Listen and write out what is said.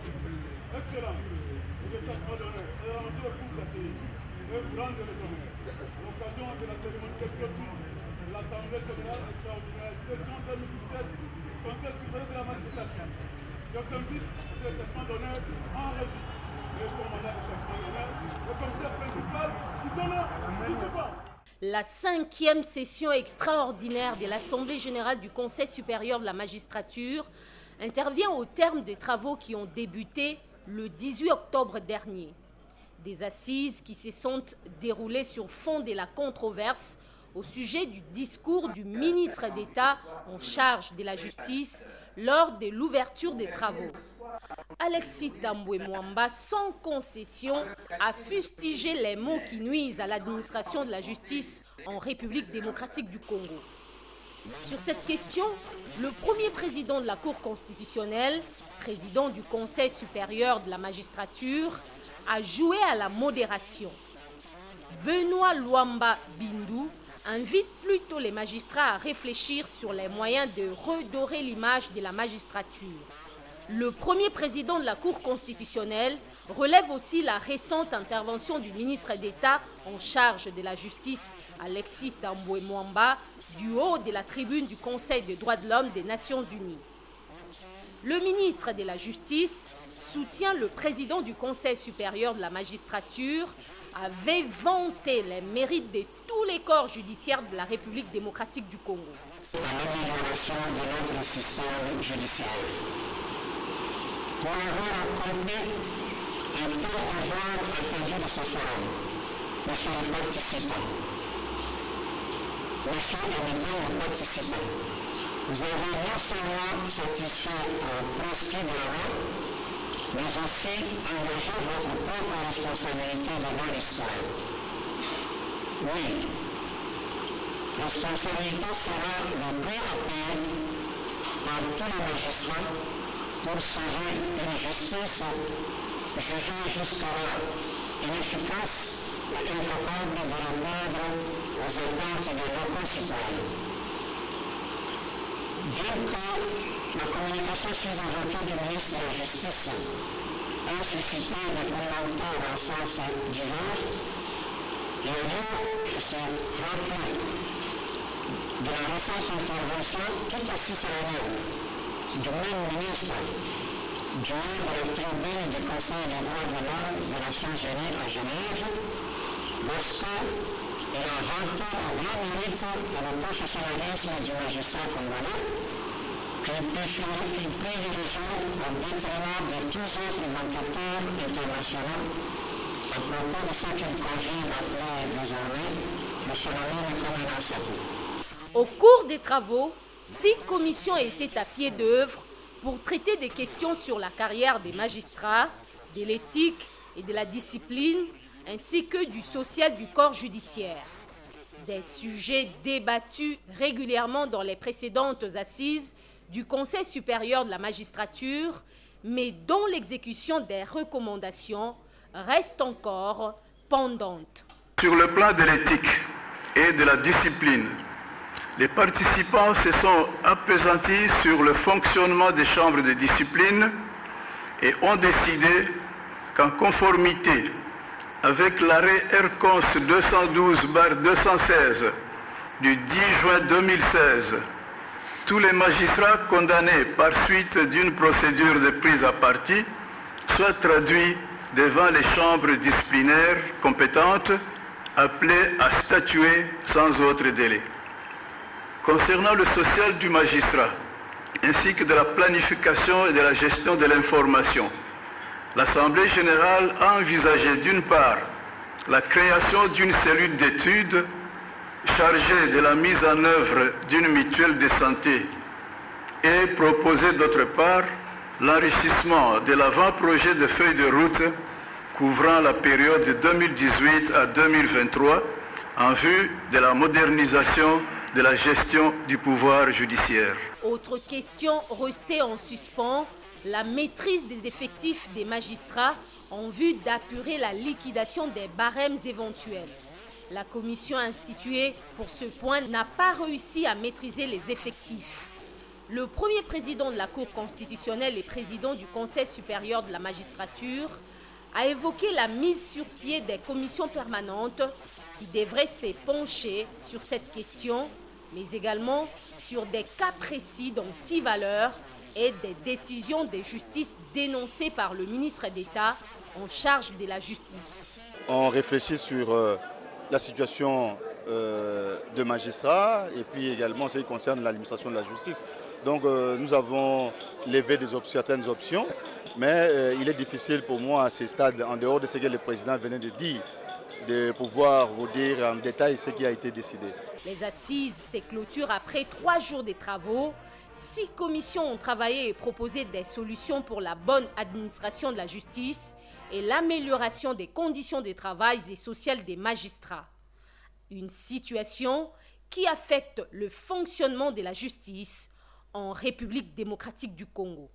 Excellent. Le détachement d'honneur est rendu au cours de pays et prendre les honneurs. À l'occasion de la cérémonie de clôture de l'Assemblée générale extraordinaire session 2017 du Conseil supérieur de la magistrature. Je t'invite au détachement d'honneur en registre. Le commandant du détachement d'honneur, le commissaire principal, qui sont là, qui se bat. La 5e session extraordinaire de l'Assemblée générale du Conseil supérieur de la magistrature intervient au terme des travaux qui ont débuté le 18 octobre dernier. Des assises qui se sont déroulées sur fond de la controverse au sujet du discours du ministre d'État en charge de la justice lors de l'ouverture des travaux. Alexis Tambwe Mwamba, sans concession, a fustigé les mots qui nuisent à l'administration de la justice en République démocratique du Congo. Sur cette question, le premier président de la Cour constitutionnelle, président du Conseil supérieur de la magistrature, a joué à la modération. Benoît Luamba Bindu invite plutôt les magistrats à réfléchir sur les moyens de redorer l'image de la magistrature. Le premier président de la Cour constitutionnelle relève aussi la récente intervention du ministre d'État en charge de la justice, Alexis Tambwe Mwamba, du haut de la tribune du Conseil des droits de l'homme des Nations Unies. Le ministre de la Justice soutient le président du Conseil supérieur de la magistrature, avait vanté les mérites de tous les corps judiciaires de la République démocratique du Congo. L'amélioration de notre système judiciaire. Pour avoir accompli un tel avoir attendu de ce forum, monsieur les participants, monsieur et mesdames les participants, vous avez non seulement satisfait un prescrit de la loi, mais aussi engagé votre propre responsabilité devant l'histoire. Oui, responsabilité sera le prix à payer par tous les magistrats pour sauver une justice jugée jusqu'à-là inefficace et incapable de répondre aux attentes de nos concitoyens. Bien que la communication sous avocat du ministre de la Justice a suscité des commentaires en sens divers, il y a lieu de se rappeler de la récente intervention tout aussi solennelle du même ministre du haut de la tribune du Conseil des droits de l'homme des Nations Unies à Genève, lorsqu'il a vanté le grand mérite et le professionnalisme du magistrat congolais, qu'il privilégie au détriment de tous autres enquêteurs internationaux à propos de ce qu'il convient d'appeler désormais le phénomène Komena Sapu. Au cours des travaux, 6 commissions étaient à pied d'œuvre pour traiter des questions sur la carrière des magistrats, de l'éthique et de la discipline, ainsi que du social du corps judiciaire. Des sujets débattus régulièrement dans les précédentes assises du Conseil supérieur de la magistrature, mais dont l'exécution des recommandations reste encore pendante. Sur le plan de l'éthique et de la discipline, les participants se sont appesantis sur le fonctionnement des chambres de discipline et ont décidé qu'en conformité avec l'arrêt RCONS 212/216 du 10 juin 2016, tous les magistrats condamnés par suite d'une procédure de prise à partie soient traduits devant les chambres disciplinaires compétentes appelées à statuer sans autre délai. Concernant le social du magistrat, ainsi que de la planification et de la gestion de l'information, l'Assemblée générale a envisagé d'une part la création d'une cellule d'études chargée de la mise en œuvre d'une mutuelle de santé et proposé d'autre part l'enrichissement de l'avant-projet de feuille de route couvrant la période de 2018 à 2023 en vue de la modernisation de la gestion du pouvoir judiciaire. Autre question restée en suspens, la maîtrise des effectifs des magistrats en vue d'apurer la liquidation des barèmes éventuels. La commission instituée pour ce point n'a pas réussi à maîtriser les effectifs. Le premier président de la Cour constitutionnelle et président du Conseil supérieur de la magistrature a évoqué la mise sur pied des commissions permanentes qui devraient se pencher sur cette question, mais également sur des cas précis d'antivaleurs et des décisions de justice dénoncées par le ministre d'État en charge de la justice. On réfléchit sur la situation de magistrats et puis également ce qui concerne l'administration de la justice. Donc nous avons levé certaines options, mais il est difficile pour moi à ce stade, en dehors de ce que le président venait de dire, de pouvoir vous dire en détail ce qui a été décidé. Les assises se clôturent après 3 jours de travaux. 6 commissions ont travaillé et proposé des solutions pour la bonne administration de la justice et l'amélioration des conditions de travail et sociales des magistrats. Une situation qui affecte le fonctionnement de la justice en République démocratique du Congo.